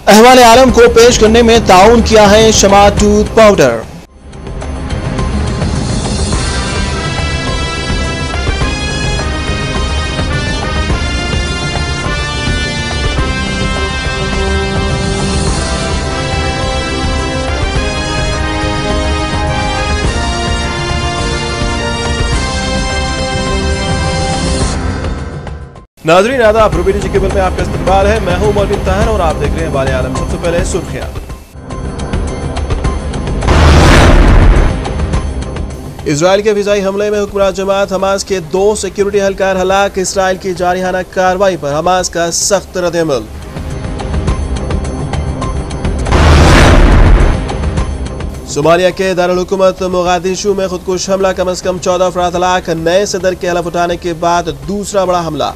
अहवाल आलम को पेश करने में ताउन किया है शमा टूथ पाउडर। नाज़रीन आदाब, रूबीनी जी केबल में आपका इस्तकबाल है। मैं हूं मौलवी ताहिर और आप देख रहे हैं अहवाल आलम। सबसे पहले सुर्खियां। इजराइल के फिजाई हमले में हुक्मरान जमात हमास के 2 सिक्योरिटी एहलकार हलाक। इजराइल की जारिहाना कार्रवाई पर हमास का सख्त रद्द-ए-अमल। सोमालिया के दारुल हुकूमत मोगादिशु में खुदकुश हमला, कम से कम 14 अफराद हलाक। नए सदर के हलफ उठाने के बाद दूसरा बड़ा हमला।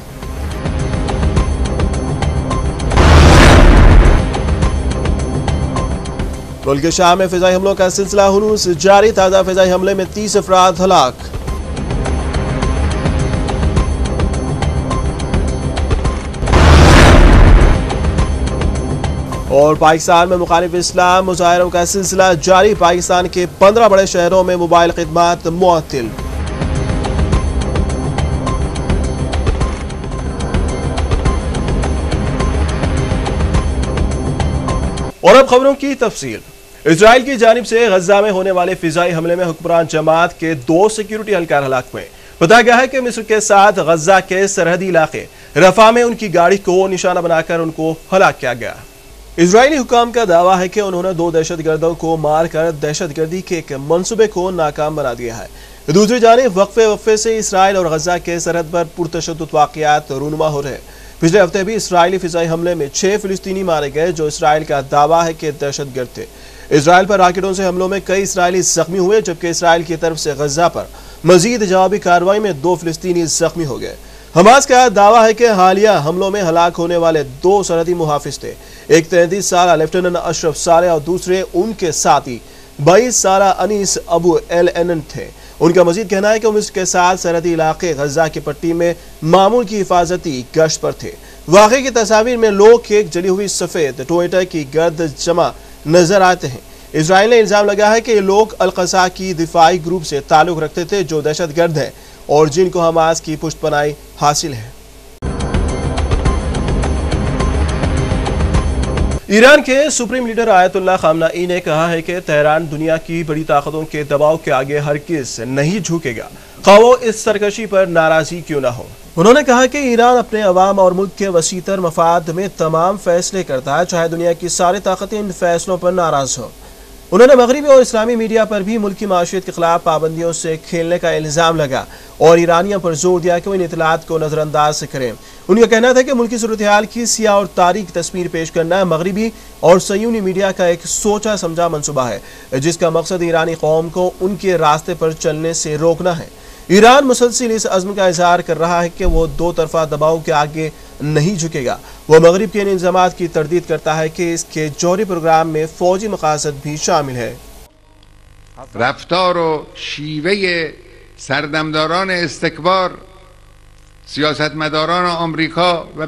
मुल्क के शाम में फिजाई हमलों का सिलसिला हुनूस जारी। ताजा फिजाई हमले में 30 अफराद हलाक। और पाकिस्तान में मुखालिफ इस्लाम मुजाहिरों का सिलसिला जारी। पाकिस्तान के 15 बड़े शहरों में मोबाइल खिदमात मुअत्तिल। और अब खबरों की तफसील। इजराइल की जानिब से गजा में होने वाले फिजाई हमले में हुक्मरान जमात के 2 सिक्योरिटी एहलकार हलाक हुए। बताया गया है कि मिस्र के साथ गजा के सरहदी इलाके रफा में उनकी गाड़ी को निशाना बनाकर उनको हलाक किया गया। इजरायली हुकाम का दावा है कि उन्होंने 2 दहशतगर्दों को मारकर दहशतगर्दी के एक मंसूबे को नाकाम बना दिया है। दूसरी जानिब वक्फे से इसराइल और गजा के सरहद पर पुरतशद्दुद वाक़यात रूनुमा हो रहे। पिछले हफ्ते भी इसराइली फिजाई हमले में 6 फिलिस्तीनी मारे गए, जो इसराइल का दावा है कि दहशतगर्द थे। इसराइल पर रॉकेटों से हमलों में कई इसराइली जख्मी हुए, जबकि इसराइल की तरफ से गजा पर मजीद जवाबी कार्रवाई में 2 फिलिस्तीनी जख्मी हो गए। हमास का दावा है कि हालिया हमलों में हलाक होने वाले 2 सरहदी मुहाफिज थे। एक 33 साल लेफ्टिनेंट अशरफ सालेह और दूसरे उनके साथी 22 साल अनीस अबू एल एन थे। उनका मजीद कहना है कि मिस्र के साथ सरहदी इलाके गजा की पट्टी में मामूल की हिफाजती गश्त पर थे। वाक़े की तस्वीर में लोग एक जली हुई सफेद टोयोटा की गर्द जमा नजर आते हैं। इसराइल ने इल्जाम लगाया है कि ये लोग अल-क़सा की दिफाई ग्रुप से ताल्लुक रखते थे, जो दहशतगर्द हैं और जिनको हमास की पुष्टपनाही हासिल है। ईरान के सुप्रीम लीडर आयतुल्लाह खामनाई ने कहा है कि तेहरान दुनिया की बड़ी ताकतों के दबाव के आगे हरगिज़ नहीं झुकेगा, ख़्वाह वो इस सरकशी पर नाराज़ी क्यों न हो। उन्होंने कहा कि ईरान अपने अवाम और मुल्क के वसीतर मफाद में तमाम फैसले करता है, चाहे दुनिया की सारी ताकतें इन फैसलों पर नाराज़ हों। उन्होंने मगरबी और इस्लामी मीडिया पर भी मुल्क की माशियत के खिलाफ पाबंदियों से खेलने का इल्ज़ाम लगा और ईरानियों पर जोर दिया कि वो इन इतलात को नज़रअंदाज करें। उनका कहना था कि मुल्क की सूरत हाल की सियाह और तारीख तस्वीर पेश करना मगरबी और सयूनी मीडिया का एक सोचा समझा मनसूबा है, जिसका मकसद ईरानी कौम को उनके रास्ते पर चलने से रोकना है। ईरान मुसलसल इस अज़्म का इजहार कर रहा है कि वो 2 तरफा दबाव के आगे नहीं झुकेगा। वो मगरिब के इन इल्ज़ामात की तरदीद करता है कि इसके जौहरी प्रोग्राम में फौजी मकासद भी शामिल है। रफ्तार और शीवे सरदमदारान इस्तकबार सियासतमदारान आमरीका व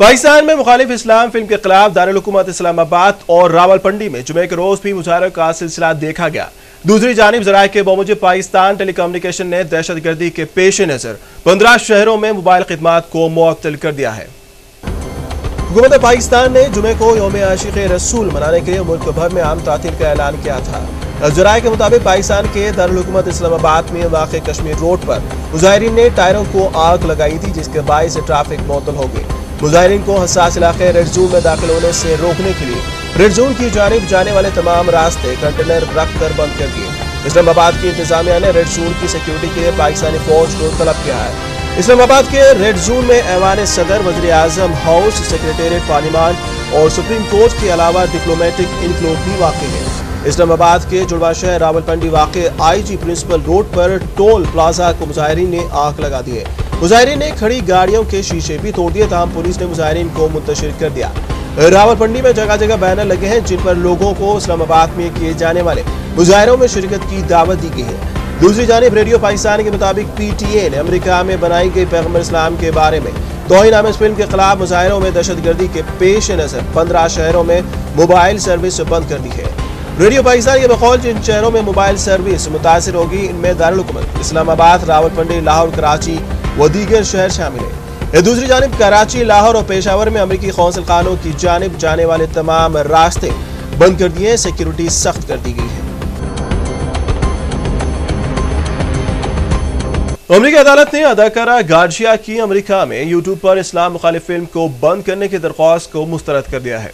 पाकिस्तान में मुखालिफ इस्लाम फिल्म के खिलाफ दारुल हुकूमत इस्लामाबाद और रावलपिंडी में जुमे के रोज भी मुजाहरों का सिलसिला देखा गया। दूसरी जानिब ज़राए के बमुजिब पाकिस्तान टेलीकम्युनिकेशन ने दहशतगर्दी के पेश नज़र 15 शहरों में मोबाइल खिदमात को मुअत्तल कर दिया है। हुकूमत पाकिस्तान ने जुमे को यौम आशिक़ रसूल मनाने के लिए मुल्क भर में आम तातील का ऐलान किया था। ज़राए के मुताबिक पाकिस्तान के दारुल हुकूमत इस्लामाबाद में वाक़ कश्मीर रोड पर मुजाहिरीन ने टायरों को आग लगाई थी, जिसके बाइस ट्रैफिक मुअत्तल हो गई। मुजाहिरीन को हसास इलाके रेड जोन में दाखिल होने से रोकने के लिए रेड जोन की जानिब जाने वाले तमाम रास्ते कंटेनर रखकर बंद कर दिए। इस्लामाबाद की इंतजामिया ने रेड जोन की सिक्योरिटी के लिए पाकिस्तानी फौज को तलब किया है। इस्लामाबाद के रेड जोन में ऐवान सदर, वज़ीर आज़म हाउस, सेक्रेटेरिएट पार्लियामान और सुप्रीम कोर्ट के अलावा डिप्लोमेटिक इनक्लोव भी वाक़ है। इस्लामाबाद के जुड़वा शहर रावलपिंडी वाक़े IG प्रिंसिपल रोड पर टोल प्लाजा को मुजाहिरीन ने आग लगा दी है। मुजाहिरीन ने खड़ी गाड़ियों के शीशे भी तोड़ दिए, तमाम पुलिस ने मुजाहिरीन को मुंतशिर कर दिया। रावलपिंडी में जगह जगह बैनर लगे हैं जिन पर लोगों को इस्लामाबाद में किए जाने वाले मुजाहिरों में शिरकत की दावत दी गई है। दूसरी जानिब रेडियो पाकिस्तान के मुताबिक PTA ने अमेरिका में बनाई गई पैगंबर इस्लाम के बारे में तौहीन-आमेज़ फिल्म के खिलाफ मुजाहिरों में दहशतगर्दी के पेश नजर 15 शहरों में मोबाइल सर्विस बंद कर दी है। रेडियो पाकिस्तान के बकौल जिन शहरों में मोबाइल सर्विस मुतासिर होगी इनमें दारुल हुकूमत इस्लामाबाद, रावलपिंडी, लाहौर, कराची व दीगर शहर शामिल है। दूसरी जानिब कराची, लाहौर और पेशावर में अमरीकी कौंसल खानों की जानिब जाने वाले तमाम रास्ते बंद कर दिए, सिक्योरिटी सख्त कर दी गई है। अमरीकी अदालत ने अदाकारा गार्शिया की अमरीका में यूट्यूब पर इस्लाम मुखालिफ फिल्म को बंद करने की दरख्वास्त को मुस्तरद कर दिया है।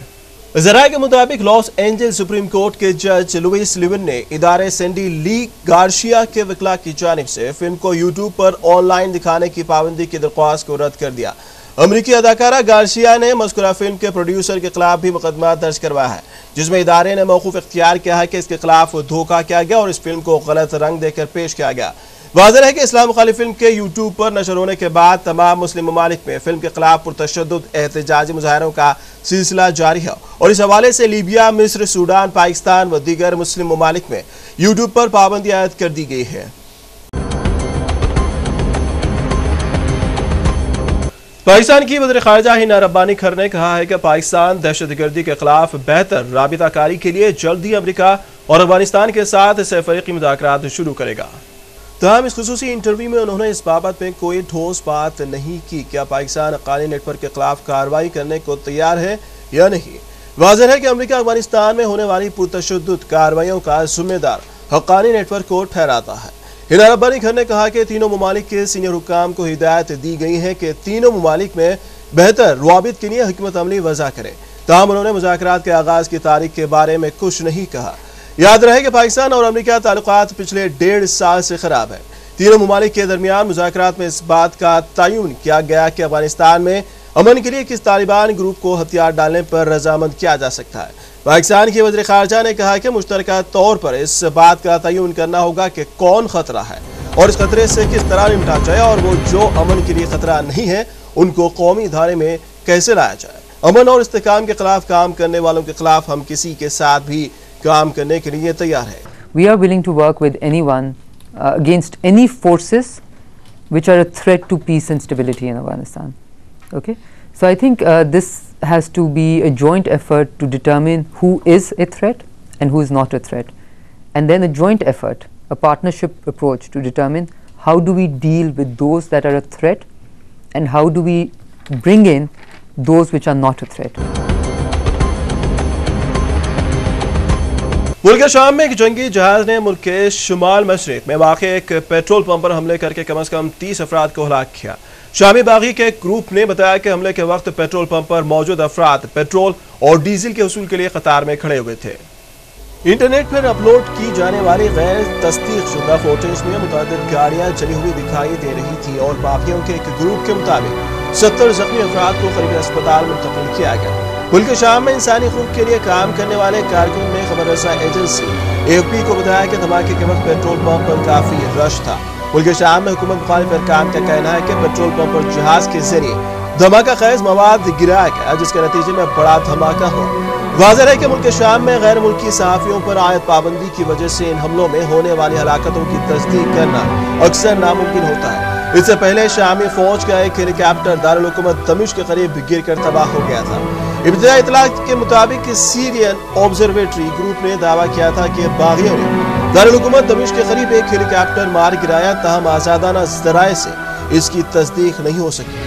ज़राए के मुताबिक लॉस एंजल्स सुप्रीम कोर्ट के जज लुइस लिविन ने इदारे सैंडी ली गार्शिया के वकीला की जानिब से फिल्म को यूट्यूब पर ऑनलाइन दिखाने की पाबंदी की दरख्वास्त को रद्द कर दिया। अमरीकी अदाकारा गार्शिया ने मज़कूरा फिल्म के प्रोड्यूसर के खिलाफ भी मुकदमा दर्ज करवाया है, जिसमें इदारे ने मौकूफ इख्तियार किया है कि इसके खिलाफ धोखा किया गया और इस फिल्म को गलत रंग देकर पेश किया गया। वाज़ेह है कि इस्लाम मुखालिफ फिल्म के यूट्यूब पर नशर होने के बाद तमाम मुस्लिम ममालिक में फिल्म के खिलाफ पुरतशद्दुद एहतजाजी मुजाहरों का सिलसिला जारी है और इस हवाले से लीबिया, मिस्र, सूडान, पाकिस्तान व दीगर मुस्लिम ममालिक में यूट्यूब पर पाबंदी आयद कर दी गई है। पाकिस्तान की वज़ीर ख़ारिजा हिना रब्बानी खर ने कहा है कि पाकिस्तान दहशतगर्दी के खिलाफ बेहतर राबिताकारी के लिए जल्द ही अमरीका और अफगानिस्तान के साथ सहफ़रीक़ी मुज़ाकरात शुरू करेगा। तमाम इस खुसूसी इंटरव्यू में उन्होंने इस बाबत में कोई ठोस बात नहीं की क्या पाकिस्तान हक्कानी नेटवर्क के खिलाफ कार्रवाई करने को तैयार है या नहीं। वाज़ेह है कि अमेरिका अफगानिस्तान में होने वाली पुरतशद्दुद कार्रवाइयों का जिम्मेदार हक्कानी नेटवर्क को ठहराता है। हिना रब्बानी खर ने कहा कि तीनों ममालिक के सीनियर हुक्काम को हिदायत दी गई है कि तीनों ममालिक में बेहतर रवाबित के लिए हिकमत अमली वज़ा करें। ताहम उन्होंने मुज़ाकरात के आगाज़ की तारीख के बारे में कुछ नहीं कहा। याद रहे कि पाकिस्तान और अमेरिका ताल्लुकात पिछले 1.5 साल से खराब है। तीनों ममालिक के दरमियान मुज़ाकरात में इस बात का तयन किया गया कि अफगानिस्तान में अमन के लिए किस तालिबान ग्रुप को हथियार डालने पर रजामंद किया जा सकता है। पाकिस्तान के वज़ीर ख़ारिजा ने कहा कि मुश्तरका तौर पर इस बात का तयन करना होगा कि कौन खतरा है और इस खतरे से किस तरह निपटा जाए और वो जो अमन के लिए खतरा नहीं है उनको कौमी धारे में कैसे लाया जाए। अमन और इस्तेहकाम के खिलाफ काम करने वालों के खिलाफ हम किसी के साथ भी काम करने के लिए तैयार है। We are willing to work with anyone against any forces which are a threat to peace and stability in Afghanistan. Okay, so I think this has to be a joint effort to determine who is a threat and who is not a threat, and then a joint effort, a partnership approach to determine how do we deal with those that are a threat and how do we bring in those which are not a threat. मुल्क शाम में एक जंगी जहाज ने मुल्क के शुमाल मशरिक में वाक़े एक पेट्रोल पंप पर हमले करके कम से कम 30 अफराद को हलाक किया। शामी बागी के एक ग्रुप ने बताया कि हमले के वक्त पेट्रोल पंप पर मौजूद अफराद पेट्रोल और डीजल के वसूल के लिए कतार में खड़े हुए थे। इंटरनेट पर अपलोड की जाने वाली गैर तस्दीक शुदा फोटोज में मुतअद्दिद गाड़ियां जली हुई दिखाई दे रही थी और बागियों के एक ग्रुप के मुताबिक 70 जख्मी अफराद को करीबी अस्पताल मुंतकिल किया गया। मुल्क शाम में इंसानी हकूक के लिए काम करने वाले कारकुन ने खबर रसा एजेंसी AFP को बताया कि धमाके के वक्त पेट्रोल पंप पर काफी रश था। मुल्क शाम में हुकूमत मुखालिफ अरकान का कहना है कि पेट्रोल पंप पर जहाज के जरिए धमाका खैज मवाद गिराया गया जिसके नतीजे में बड़ा धमाका हुआ। वाज़ेह है कि मुल्क शाम में गैर मुल्की सहाफ़ियों पर आयद पाबंदी की वजह से इन हमलों में होने वाली हलाकतों की तस्दीक करना अक्सर नामुमकिन होता है। इससे पहले शामी फौज का एक हेलीकॉप्टर दारुल हुकूमत दमिश्क के करीब गिरकर तबाह हो गया था। इब्तिदाई इत्तला के मुताबिक सीरियन ऑब्जर्वेटरी ग्रुप ने दावा किया था कि बागियों ने दारुल हुकूमत दमिश्क के करीब एक हेलीकॉप्टर मार गिराया, ताहम आज़ादाना ज़राए से इसकी तस्दीक नहीं हो सकी।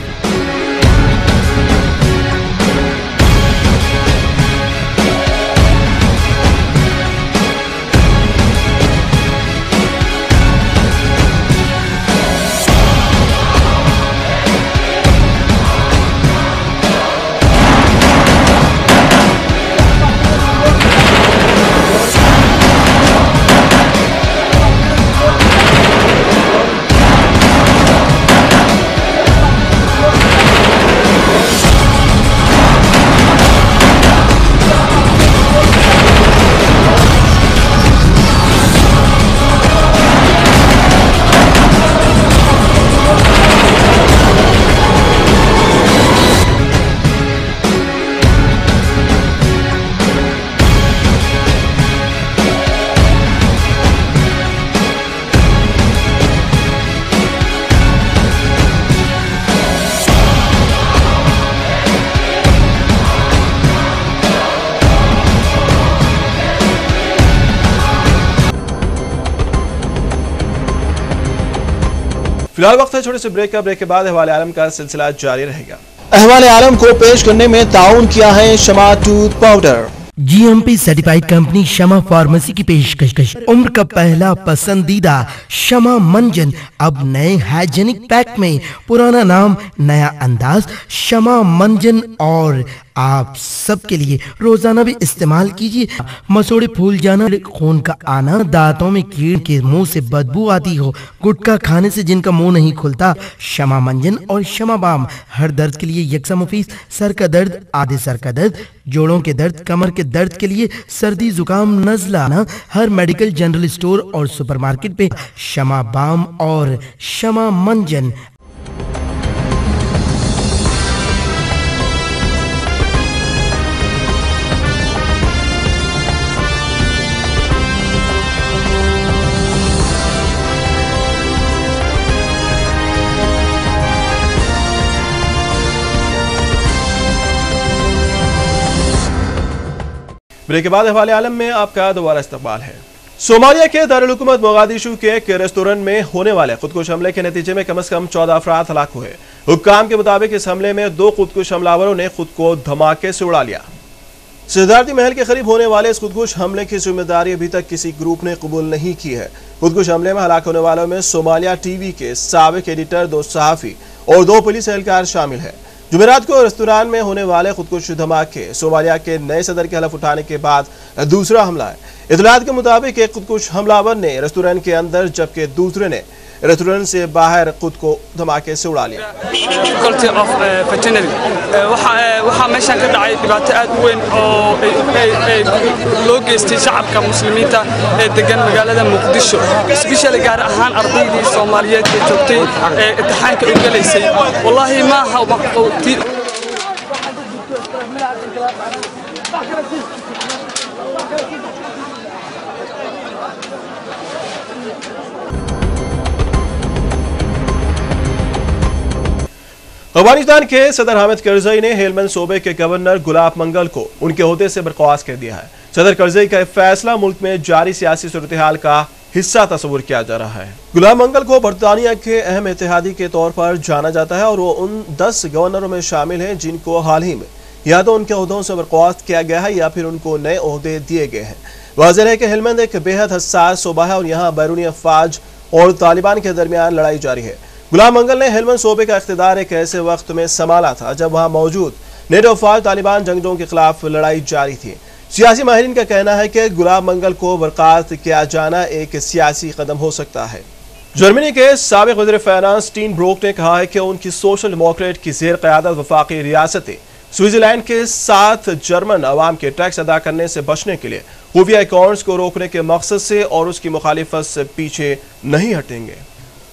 फिलहाल वक्त है छोटे से ब्रेक का। ब्रेक के बाद अहवाल आलम का सिलसिला जारी रहेगा। अहवाल आलम को पेश करने में ताउन किया है Shama tooth powder. GMP certified company Shama pharmacy की पेशकश। उम्र का पहला पसंदीदा शमा मंजन अब नए हाइजेनिक पैक में, पुराना नाम नया अंदाज शमा मंजन, और आप सबके लिए रोजाना भी इस्तेमाल कीजिए। मसोड़े फूल जाना, खून का आना, दांतों में कीड़ के मुंह से बदबू आती हो, गुटखा खाने से जिनका मुंह नहीं खुलता, शमा मंजन और शमा बाम हर दर्द के लिए यकसा मुफीद। सर का दर्द, आधे सर का दर्द, जोड़ों के दर्द, कमर के दर्द के लिए, सर्दी जुकाम नजला ना, हर मेडिकल जनरल स्टोर और सुपरमार्केट पे शमा बाम और शमा मंजन। ब्रेक के बाद अहवाल आलम में आपका दोबारा इस्तकबाल है। सोमालिया के दारुल हुकूमत मोगादिशु के एक रेस्टोरेंट में होने वाले खुदकुश हमले के नतीजे में कम से कम 14 अफराद हलाक हुए। हुक्काम के मुताबिक इस हमले में 2 खुदकुश हमलावरों ने खुद को धमाके से उड़ा लिया। सिद्धार्थी महल के करीब होने वाले इस खुदकुश हमले की जिम्मेदारी अभी तक किसी ग्रुप ने कबूल नहीं की है। खुदकुश हमले में हलाक होने वालों में सोमालिया टीवी के साबिक एडिटर, 2 सहाफी और 2 पुलिस एहलकार शामिल है। जुमेरात को रेस्तोरां में होने वाले खुदकुश धमाके सोमालिया के नए सदर के हलफ उठाने के बाद दूसरा हमला है। इतलात के मुताबिक एक खुदकुश हमलावर ने रेस्तोरेंट के अंदर, जबकि दूसरे ने रेस्टोरेंट से बाहर खुद को धमाके से उड़ा लिया। waxaa meeshaan ka dhacay dhibaato aad u weyn oo loo geystay shacabka muslimiinta ee degan magaalada Muqdisho, especially gaar ahaan ardaydii Soomaaliyeed ee joogtay imtixaanka u galaysay. Wallahi ma aha waqti Afghanistan के सदर हामिद करजई ने हेलमंद सूबे के governor गुलाब मंगल को उनके ओहदे से बर्खास्त कर दिया है। सदर करजई का फैसला मुल्क में जारी सियासी सूरत-ए-हाल का हिस्सा तस्वुर किया जा रहा है। गुलाब मंगल को बरतानिया के अहम इत्तेहादी के तौर पर जाना जाता है और वो उन 10 गवर्नरों में शामिल हैं जिनको हाल ही में या तो उनके ओहदों से बर्खास्त किया गया है या फिर उनको नए ओहदे दिए गए हैं। वाज़ेह है कि हेलमंद एक बेहद हसास सूबा है और यहाँ बैरूनी अफवाज और तालिबान के दरमियान लड़ाई जारी है। गुलाम मंगल ने हेलमंद सूबे का इख्तिदार एक ऐसे वक्त में संभाला था जब वहां मौजूद नेटो अफवाज तालिबान जंगजों के खिलाफ लड़ाई जारी थी। सियासी माहिरीन का कहना है कि गुलाम मंगल को बर्खास्त किया जाना एक सियासी कदम हो सकता है। जर्मनी के साबिक वज़ीर फाइनेंस स्टीनब्रोक ने कहा है कि उनकी सोशल डेमोक्रेट की जेर क़यादत वफाकी रियासतें स्विट्जरलैंड के साथ जर्मन अवाम के टैक्स अदा करने से बचने के लिए खुफिया अकाउंट्स को रोकने के मकसद से और उसकी मुखालिफत से पीछे नहीं हटेंगे।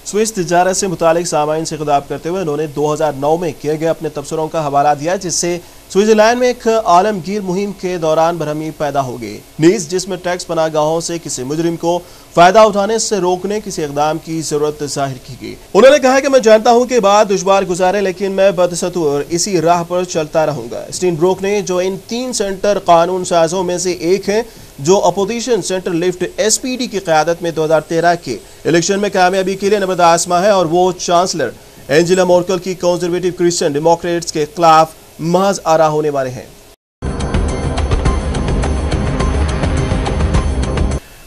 स्विस तिजारत से मुतालिक सामाइन से खिताब करते हुए उन्होंने 2009 में किए गए अपने तबसरों का हवाला दिया, जिससे स्विट्जरलैंड में एक आलमगीर मुहिम के दौरान भरहमी पैदा हो गई, नीज जिसमें टैक्स पनाहगाहों से किसी मुजरिम को फायदा उठाने से रोकने किसी इकदाम की जरूरत जाहिर की गई। उन्होंने कहा कि मैं जानता हूं कि बात दुश्वार गुजारे, लेकिन मैं बदस्तूर इसी राह पर चलता रहूंगा। स्टीनब्रोक ने, जो इन 3 सेंटर कानून साजों में से एक है जो अपोजिशन सेंटर लिफ्ट SPD की क़यादत में 2013 के इलेक्शन में कामयाबी के लिए नबद आसमा है और वो चांसलर एंजेला मर्केल की कंजर्वेटिव क्रिश्चियन डेमोक्रेट्स के खिलाफ महज आरा होने वाले हैं।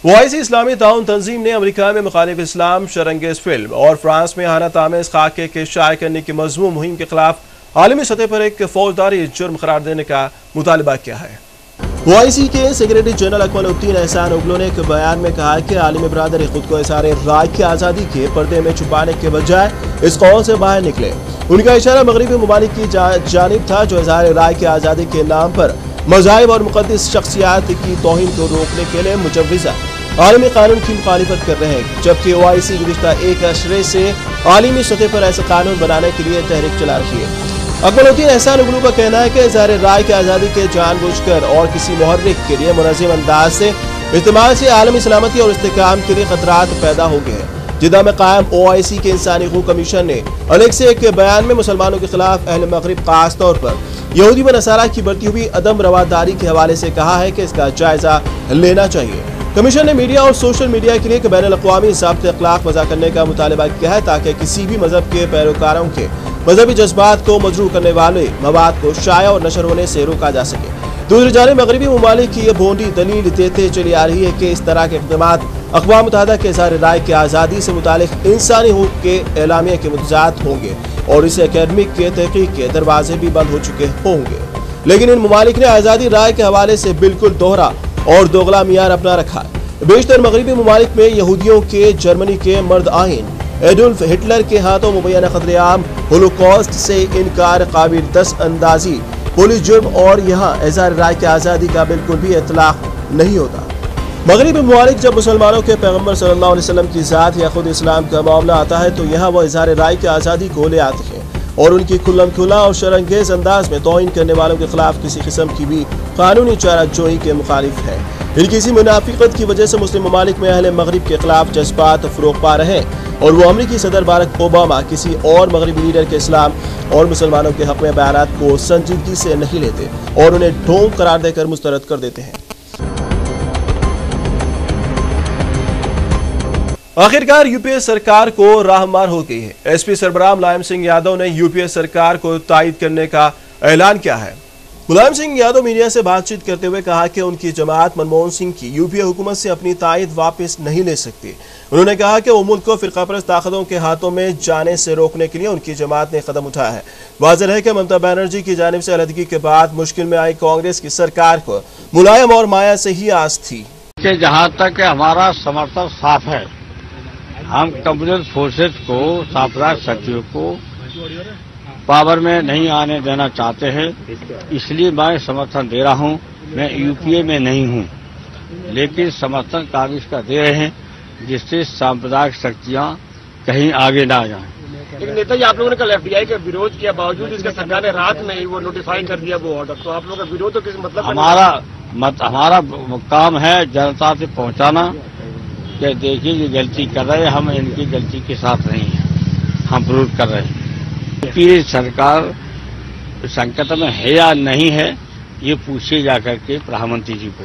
ओआईसी इस्लामी ताउन तंजीम ने अमेरिका में मुखालिफ इस्लाम शरंगेज फिल्म और फ्रांस में हाना तामेज खाके के शाये करने की मज़मूम मुहिम के खिलाफ आलमी सतह पर एक फौजदारी जुर्म करार देने का मुतालबा किया है। ओआईसी के सेक्रेटरी जनरल अकमलुद्दीन एहसान उगलो ने एक बयान में कहा कि आलिम बरादरी खुद को इज़हार राय की आज़ादी के पर्दे में छुपाने के बजाय इस कौल से बाहर निकले। उनका इशारा मगरबी ममालिक की जानिब था जो इज़हार राय की आज़ादी के नाम पर मज़ाहिब और मुक़द्दस शख्सियात की तौहीन को रोकने के लिए मुजव्विज़ा आलमी कानून की मुखालिफत कर रहे हैं, जबकि ओआईसी गुज़िश्ता 1 अशरे से आलमी सतह पर ऐसे कानून बनाने के लिए तहरीक चला रही है। अकमलुद्दीन एहसान उगलू का कहना है कि इज़हार राय की आज़ादी के जानबूझकर और किसी मुहर्रिक के लिए मुनज़्ज़म अंदाज से इस्तेमाल से आलमी सलामती और इस्तेहकाम के लिए खतरात पैदा हो गए हैं। जिद्दा में कायम ओआईसी के इंसानी हकूक़ कमीशन ने अलग से एक बयान में मुसलमानों के खिलाफ अहल मगरिब खास तौर पर यहूदी व नसारा की बढ़ती हुई अदम रवादारी के हवाले से कहा है कि इसका जायजा लेना चाहिए। कमीशन ने मीडिया और सोशल मीडिया के लिए एक बैनुल-अक़वामी ज़ाब्ते अख़लाक़ वज़ा करने का मुतालबा किया है ताकि किसी भी मजहब के पैरोकारों के मजहबी जज्बात को मजरूह करने वाले मवाद को शाया और नशर होने से रोका जा सके। दूसरी जानिब मगरबी ममालिक की यह भोंडी दलील देते चली आ रही है कि इस तरह के इक़दामात अक़वाम मुत्तहिदा के इज़हार राय की आज़ादी से मुतालिक इंसानी हुकूक़ के एलामिया के मुतज़ाद होंगे और इस एकेडमिक के तहक़ीक़ के दरवाजे भी बंद हो चुके होंगे। लेकिन इन ममालिक ने आज़ादी राय के हवाले से बिल्कुल दोहरा और दोगला मियार अपना रखा है। बेशतर मगरबी ममालिक में यहूदियों के, जर्मनी के मर्द आइन एडुल्फ हिटलर के हाथों मुबैना ख़तरे-आम, होलोकॉस्ट से इनकार, काबिल दस अंदाजी, पुलिस जुर्म और यहाँ इज़हार राय की आज़ादी का बिल्कुल भी इतलाक़ नहीं होता। मगरबी ममालिक जब मुसलमानों के पैगम्बर सल्लल्लाहु अलैहि वसल्लम की ज़ात या खुद इस्लाम का मामला आता है तो यहाँ वह इज़हार राय की आज़ादी को ले आते हैं और उनकी खुल्लम खुला और शरअंगेज़ अंदाज में तौहीन करने वालों के खिलाफ किसी किस्म की भी कानूनी चाराजोई के मुखालिफ है। इनकी इसी मुनाफिकत की वजह से मुस्लिम ममालिक में अहले मगरिब के खिलाफ जज्बात फ़रोग़ पा रहे हैं और वो अमरीकी सदर बारक ओबामा किसी और मगरबी लीडर के इस्लाम और मुसलमानों के हक़ में बयानात को संजीदगी से नहीं लेते और उन्हें ढोंग करार देकर मुस्तरद कर देते हैं। आखिरकार यूपीए सरकार को राहमार हो गई है। एसपी सरबराह मुलायम सिंह यादव ने यूपीए सरकार को तायद करने का ऐलान किया है। मुलायम सिंह यादव मीडिया से बातचीत करते हुए कहा कि उनकी जमात मनमोहन सिंह की यूपीए हुकूमत से अपनी तायद वापस नहीं ले सकती। उन्होंने कहा कि वो मुल्क को फ़िरक़ापरस्त ताकतों के हाथों में जाने से रोकने के लिए उनकी जमात ने कदम उठाया है। वाज़ेह है कि ममता बनर्जी की जानिब से अलहदगी के बाद मुश्किल में आई कांग्रेस की सरकार को मुलायम और माया से ही आस थी। जहाँ तक हमारा समर्थन साफ है, हम कम्युनिस्ट फोर्सेस को, साम्राज्य शक्तियों को पावर में नहीं आने देना चाहते हैं, इसलिए मैं समर्थन दे रहा हूं। मैं यूपीए में नहीं हूं, लेकिन समर्थन कांग्रेस का दे रहे हैं जिससे सांप्रदायिक शक्तियां कहीं आगे ना जाएं। लेकिन नेताजी, आप लोगों ने कल एफडीआई का विरोध किया, बावजूद इसके सरकार ने रात में ही वो नोटिफाई कर दिया वो ऑर्डर, तो आप लोगों का विरोध तो किस मतलब? हमारा काम है जनता से पहुंचाना कि देखिए ये गलती कर रहे हैं, हम इनकी गलती के साथ नहीं हैं, हम विरोध कर रहे हैं। यूपीए सरकार संकट में है या नहीं है, ये पूछिए जाकर के प्रधानमंत्री जी को।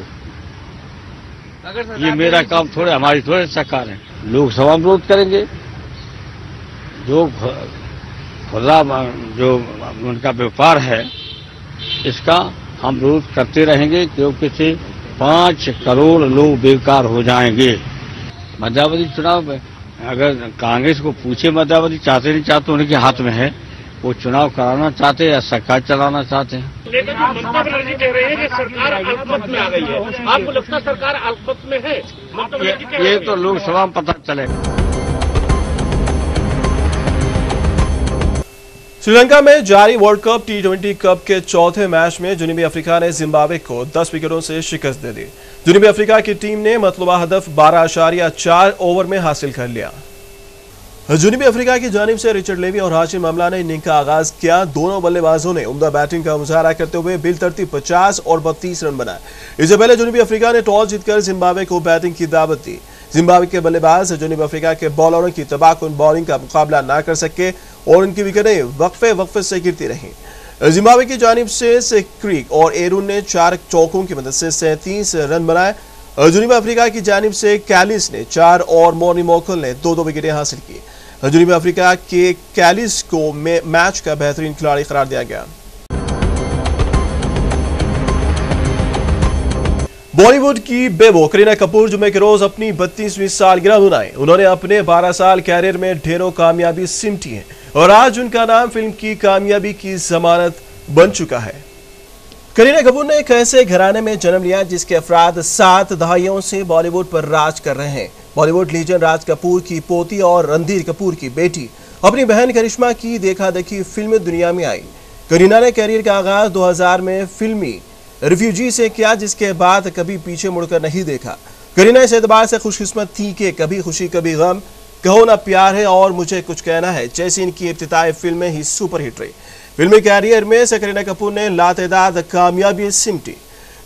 ये मेरा काम थोड़े, हमारी थोड़े सरकार है। लोकसभा में विरोध करेंगे, जो खुला जो उनका व्यापार है इसका हम विरोध करते रहेंगे, क्योंकि से 5 करोड़ लोग बेकार हो जाएंगे। मध्यावधि चुनाव अगर कांग्रेस को पूछे, मध्यावधि चाहते नहीं चाहते उनके हाथ में है, वो चुनाव कराना चाहते हैं या सरकार चलाना चाहते हैं। ममता बनर्जी कह रहे हैं कि सरकार अल्पमत में आ गई है, आपको लगता है सरकार अल्पमत में है? ये तो लोकसभा में पता चलेगा। श्रीलंका में जारी वर्ल्ड कप T20 कप के चौथे मैच में जुनूबी अफ्रीका ने जिम्बाब्वे को 10 विकेटों से शिकस्त दे दी। जुनूबी अफ्रीका की टीम ने मतलूबा हदफ 12.4 ओवर में हासिल कर लिया। जुनूबी अफ्रीका की जानिब से रिचर्ड लेवी और हाशिम अमला ने इनिंग का आगाज किया। दोनों बल्लेबाजों ने उम्दा बैटिंग का मुजाहरा करते हुए बिलतरतीब 50 और 32 रन बनाए। इससे पहले जुनूबी अफ्रीका ने टॉस जीतकर जिम्बाब्वे को बैटिंग की दावत दी। जिम्बाब्वे के बल्लेबाज जुनूबी अफ्रीका के बॉलरों की तबाहकुन बॉलिंग का मुकाबला न कर सके और उनकी विकेटें वक्फे से गिरती रहीं। जिम्बाब्वे की जानिब से क्रीक और एरून ने 4 चौकों की मदद से 37 रन बनाए। जुनूबी अफ्रीका की जानिब से कैलिस ने 4 और मोनी मोकल ने 2-2 विकेटें हासिल की। जुनूबी अफ्रीका के कैलिस को मैच का बेहतरीन खिलाड़ी करार दिया गया। बॉलीवुड की बेबो करीना कपूर जुमे के रोज अपनी 32वीं सालगिरह मनाई। उन्होंने अपने 12 साल कैरियर में ढेरों कामयाबी सिमटी है और आज उनका नाम फिल्म की कामयाबी की जमानत बन चुका है। करीना कपूर ने एक ऐसे घराने में जन्म लिया जिसके अफराद 7 दहाइयों से बॉलीवुड पर राज कर रहे हैं। बॉलीवुड लीजेंड राज कपूर की पोती और रणधीर कपूर की बेटी अपनी बहन करिश्मा की देखा देखी फिल्मी दुनिया में आई। करीना ने कैरियर का आगाज 2000 में फिल्मी रिफ्यूजी से किया, जिसके बाद कभी पीछे मुड़कर नहीं देखा। करीना इस एतबार से खुशकिस्मत थी कि कभी खुशी कभी गम, कहो ना प्यार है और मुझे कुछ कहना है जैसी इनकी इब्तिदाई फिल्में ही सुपरहिट रही। फिल्मी कैरियर में से करीना कपूर ने लातेदाद कामयाबी सिमटी।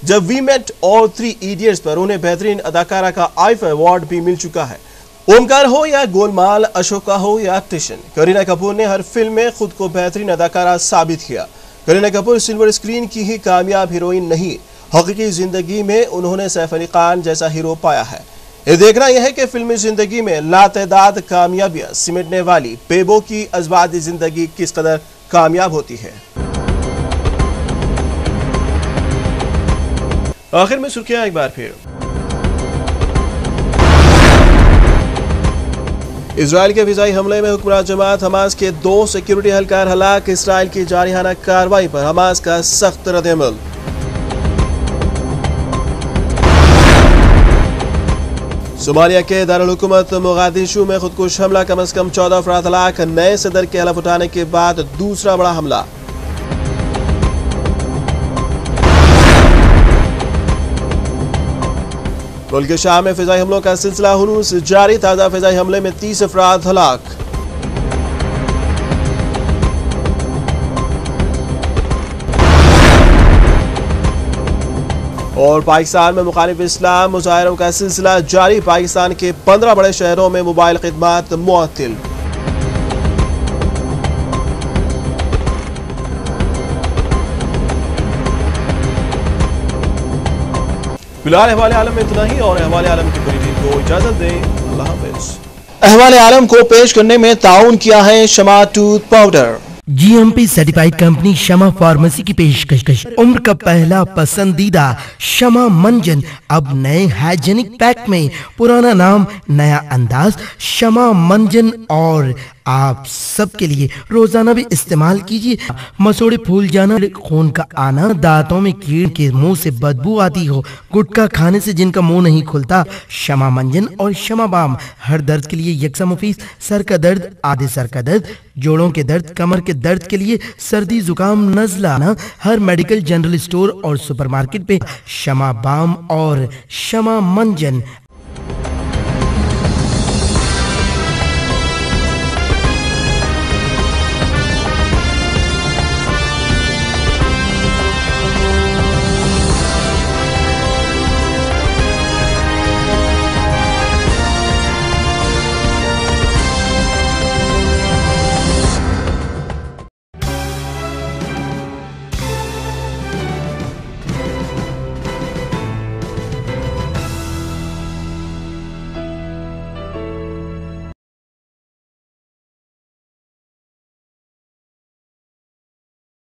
जब वी मेट और 3 इडियट्स पर उन्हें बेहतरीन अदाकारा का आईफा अवार्ड भी मिल चुका है। ओमकार हो या गोलमाल, अशोका हो या टिशन, करीना कपूर ने हर फिल्म में खुद को बेहतरीन अदाकारा साबित किया। करीना कपूर सिल्वर स्क्रीन की ही कामयाब हीरोइन नहीं, हकीकी जिंदगी में उन्होंने सैफ अली खान जैसा हीरो पाया है। ये देखना यह है कि फिल्मी जिंदगी में लातदाद कामयाबियां सिमटने वाली बेबो की अज़बादी जिंदगी किस कदर कामयाब होती है। आखिर में सुर्खियां एक बार फिर। इजराइल के फिजाई हमले में हुक्मरान जमात हमास के 2 सिक्योरिटी एहलकार हलाक। इजराइल की जारिहाना कार्रवाई पर हमास का सख्त रद्द-ए-अमल। सोमालिया के दारुल हुकूमत मोगादिशु में खुदकुश हमला, कम से कम 14 अफराद हलाक। नए सदर के हलफ उठाने के बाद दूसरा बड़ा हमला। मुल्क के शाम में फिजाई हमलों का सिलसिला हुनूस जारी। ताजा फिजाई हमले में 30 अफराद हलाक। और पाकिस्तान में मुखालिफ इस्लाम मुजाहिरों का सिलसिला जारी। पाकिस्तान के 15 बड़े शहरों में मोबाइल खिदमात मुअत्तिल। फिलहाल अहवाल आलम में इतना ही, और अहवाल आलम की पूरी टीम को इजाजत दें। अल्लाह हाफिज। अहवाल आलम को पेश करने में ताउन किया है Shama tooth powder. GMP certified company Shama pharmacy की पेशकश। उम्र का पहला पसंदीदा शमा मंजन अब नए हाइजेनिक पैक में। पुराना नाम नया अंदाज शमा मंजन। और आप सबके लिए रोजाना भी इस्तेमाल कीजिए। मसोड़े फूल जाना, खून का आना, दांतों में कीड़ के मुंह से बदबू आती हो, गुटखा खाने से जिनका मुंह नहीं खुलता, शमा मंजन और शमा बाम हर दर्द के लिए यकसा मुफीद। सर का दर्द, आधे सर का दर्द, जोड़ों के दर्द, कमर के दर्द के लिए, सर्दी जुकाम नजला ना, हर मेडिकल जनरल स्टोर और सुपरमार्केट पे शमा बाम और शमा मंजन